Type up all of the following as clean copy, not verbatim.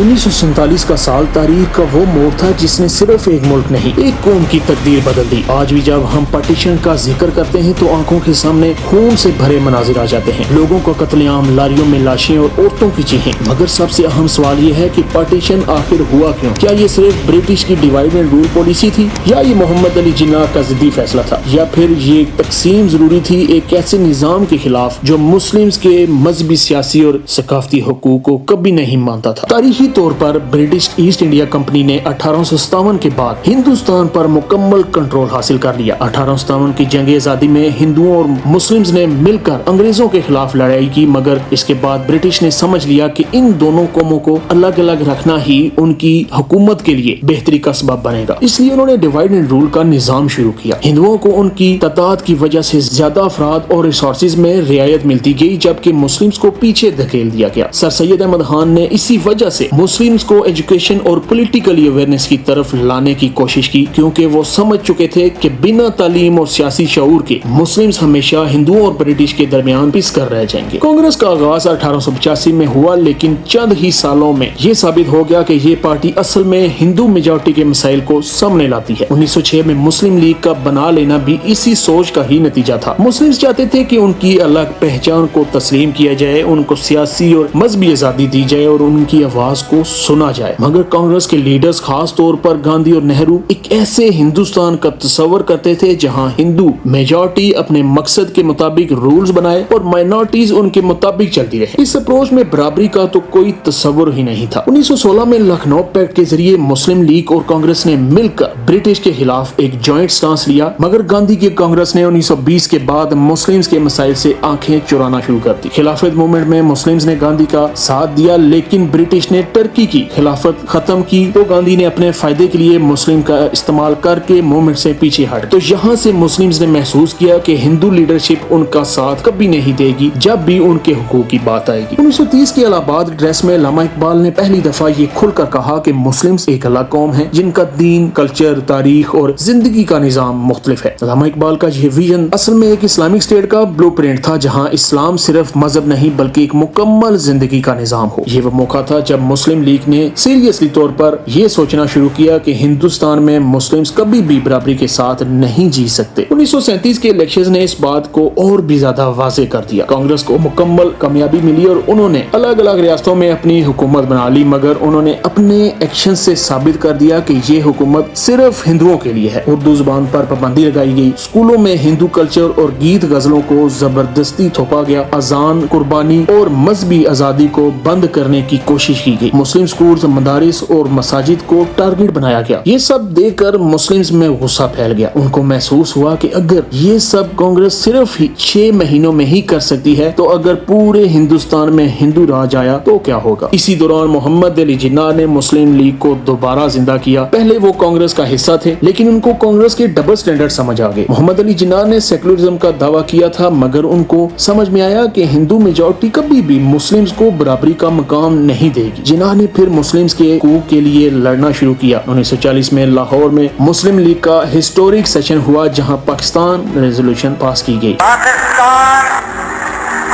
1947 کا سال تاریخ کا وہ موڑ تھا جس نے صرف ایک ملک نہیں ایک قوم کی تقدیر بدل دی۔ آج بھی جب ہم پارٹیشن کا ذکر کرتے ہیں تو آنکھوں کے سامنے خون سے بھرے مناظر آ جاتے ہیں، لوگوں کا قتل عام، لاریوں میں لاشیں اور عورتوں کی چیخیں۔ مگر سب سے اہم سوال یہ ہے کہ پارٹیشن آخر ہوا کیوں؟ کیا یہ صرف برٹش کی ڈیوائڈ اینڈ رول پالیسی تھی، یا یہ محمد علی جناح کا ضدی فیصلہ تھا، یا پھر یہ تقسیم ضروری تھی ایک ایسے نظام کے خلاف جو مسلمز کے مذہبی، سیاسی اور ثقافتی حقوق کو کبھی نہیں مانتا تھا؟ تاریخی طور پر برٹش ایسٹ انڈیا کمپنی نے 1857 کے بعد ہندوستان پر مکمل کنٹرول حاصل کر لیا۔ 1857 کی جنگ آزادی میں ہندوؤں اور مسلمز نے مل کر انگریزوں کے خلاف لڑائی کی، مگر اس کے بعد برٹش نے سمجھ لیا کہ ان دونوں قوموں کو الگ الگ رکھنا ہی ان کی حکومت کے لیے بہتری کا سبب بنے گا۔ اس لیے انہوں نے ڈیوائڈ اینڈ رول کا نظام شروع کیا۔ ہندوؤں کو ان کی تعداد کی وجہ سے زیادہ افراد اور ریسورسز میں رعایت ملتی گئی، جبکہ مسلمز کو پیچھے دھکیل دیا گیا۔ سر سید احمد خان نے اسی وجہ سے مسلمز کو ایجوکیشن اور پولیٹیکل اویئرنیس کی طرف لانے کی کوشش کی، کیونکہ وہ سمجھ چکے تھے کہ بنا تعلیم اور سیاسی شعور کے مسلمز ہمیشہ ہندوؤں اور برٹش کے درمیان پس کر رہ جائیں گے۔ کانگریس کا آغاز 1885 میں ہوا، لیکن چند ہی سالوں میں یہ ثابت ہو گیا کہ یہ پارٹی اصل میں ہندو میجورٹی کے مسائل کو سامنے لاتی ہے۔ 1906 میں مسلم لیگ کا بنا لینا بھی اسی سوچ کا ہی نتیجہ تھا۔ مسلمز چاہتے تھے کہ ان کی الگ پہچان کو تسلیم کیا جائے، ان کو سیاسی اور مذہبی آزادی دی جائے اور ان کی آواز کو سنا جائے۔ مگر کانگریس کے لیڈرز، خاص طور پر گاندھی اور نہرو، ایک ایسے ہندوستان کا تصور کرتے تھے جہاں ہندو میجورٹی اپنے مقصد کے مطابق رولز بنائے اور مائنورٹیز ان کے مطابق چلتی رہے۔ اس اپروچ میں برابری کا تو کوئی تصور ہی نہیں تھا۔ 1916 میں لکھنؤ پیکٹ کے ذریعے مسلم لیگ اور کانگریس نے مل کر برٹش کے خلاف ایک جوائنٹ سٹانس لیا، مگر گاندھی کی کانگریس نے 1920 کے بعد مسلمز کے مسائل سے آنکھیں چرانا شروع کر دی۔ خلافت موومنٹ میں مسلمز نے گاندھی کا ساتھ دیا، لیکن برٹش نے ترکی کی خلافت ختم کی تو گاندھی نے اپنے فائدے کے لیے مسلم کا استعمال کر کے موومنٹ سے پیچھے ہٹ۔ تو یہاں سے مسلمز نے محسوس کیا کہ ہندو لیڈرشپ ان کا ساتھ کبھی نہیں دے گی جب بھی ان کے حقوق کی بات آئے گی۔ 1930 کے الہ آباد ایڈریس میں علامہ اقبال نے پہلی دفعہ یہ کھل کر کہا کہ مسلمز ایک الگ قوم ہے جن کا دین، کلچر، تاریخ اور زندگی کا نظام مختلف ہے۔ علامہ اقبال کا یہ ویژن اصل میں ایک اسلامک اسٹیٹ کا بلو پرنٹ تھا جہاں اسلام صرف مذہب نہیں بلکہ ایک مکمل زندگی کا نظام ہو۔ یہ وہ موقع تھا جب مسلم لیگ نے سیریسلی طور پر یہ سوچنا شروع کیا کہ ہندوستان میں مسلمز کبھی بھی برابری کے ساتھ نہیں جی سکتے۔ 1937 کے الیکشنز نے اس بات کو اور بھی زیادہ واضح کر دیا۔ کانگریس کو مکمل کامیابی ملی اور انہوں نے الگ الگ ریاستوں میں اپنی حکومت بنا لی، مگر انہوں نے اپنے ایکشن سے ثابت کر دیا کہ یہ حکومت صرف ہندوؤں کے لیے ہے۔ اردو زبان پر پابندی لگائی گئی، اسکولوں میں ہندو کلچر اور گیت غزلوں کو زبردستی تھوپا گیا، اذان، قربانی اور مذہبی آزادی کو بند کرنے کی کوشش کی گئی، مسلم اسکولز، مدارس اور مساجد کو ٹارگٹ بنایا گیا۔ یہ سب دیکھ کر مسلمز میں غصہ پھیل گیا۔ ان کو محسوس ہوا کہ اگر یہ سب کانگریس صرف 6 مہینوں میں ہی کر سکتی ہے تو اگر پورے ہندوستان میں ہندو راج آیا تو کیا ہوگا۔ اسی دوران محمد علی جناح نے مسلم لیگ کو دوبارہ زندہ کیا۔ پہلے وہ کانگریس کا حصہ تھے، لیکن ان کو کانگریس کے ڈبل سٹینڈرڈ سمجھ آ گئے۔ محمد علی جناح نے سیکولرزم کا دعویٰ کیا تھا، مگر ان کو سمجھ میں آیا کہ ہندو میجورٹی کبھی بھی مسلمز کو برابری کا مقام نہیں دے گی۔ جناح نے پھر مسلمز کے حقوق کے لیے لڑنا شروع کیا۔ 1940 میں لاہور میں مسلم لیگ کا ہسٹورک سیشن ہوا جہاں پاکستان ریزولوشن پاس کی گئی۔ پاکستان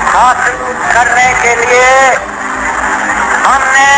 حاصل کرنے کے لیے ہم نے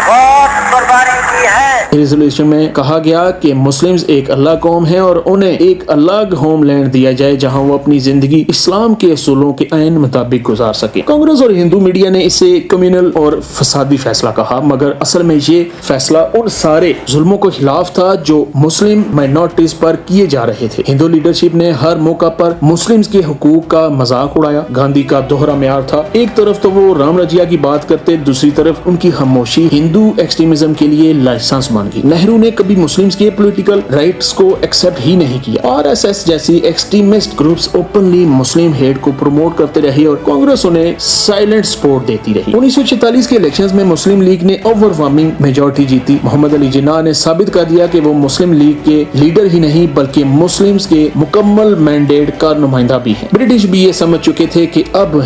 بہت قربانی کی ہے۔ ریزولوشن میں کہا گیا کہ مسلمز ایک اللہ قوم ہے اور انہیں ایک الگ ہوم لینڈ دیا جائے جہاں وہ اپنی زندگی اسلام کے اصولوں کے عین مطابق گزار سکے۔ کانگریس اور ہندو میڈیا نے اسے کمیونل اور فسادی فیصلہ کہا، مگر اصل میں یہ فیصلہ ان سارے ظلموں کے خلاف تھا جو مسلم مائنورٹیز پر کیے جا رہے تھے۔ ہندو لیڈرشپ نے ہر موقع پر مسلمز کے حقوق کا مذاق اڑایا۔ گاندھی کا دوہرا معیار تھا، ایک طرف تو وہ رام رجیا کی بات کرتے، دوسری طرف ان کی خاموشی ہندو ایکسٹریمزم کے لیے لائسنس بن گئی۔ نہرو نے کبھی مسلمز کے پولیٹیکل رائٹس کو ایکسپٹ ہی نہیں کیا۔ RSS جیسی ایکسٹریمسٹ گروپس اوپنلی مسلم ہیٹ کو پروموٹ کرتے رہے اور کانگریس انہیں سائلنٹ سپورٹ دیتی رہی۔ 1946 کے الیکشنز میں مسلم لیگ نے اوورویلمنگ میجورٹی جیتی۔ محمد علی جناح نے ثابت کر دیا کہ وہ مسلم لیگ کے لیڈر ہی نہیں بلکہ مسلمز کے مکمل مینڈیٹ کا نمائندہ بھی ہیں۔ برٹش بھی یہ سمجھ چکے تھے کہ اب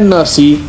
NRC,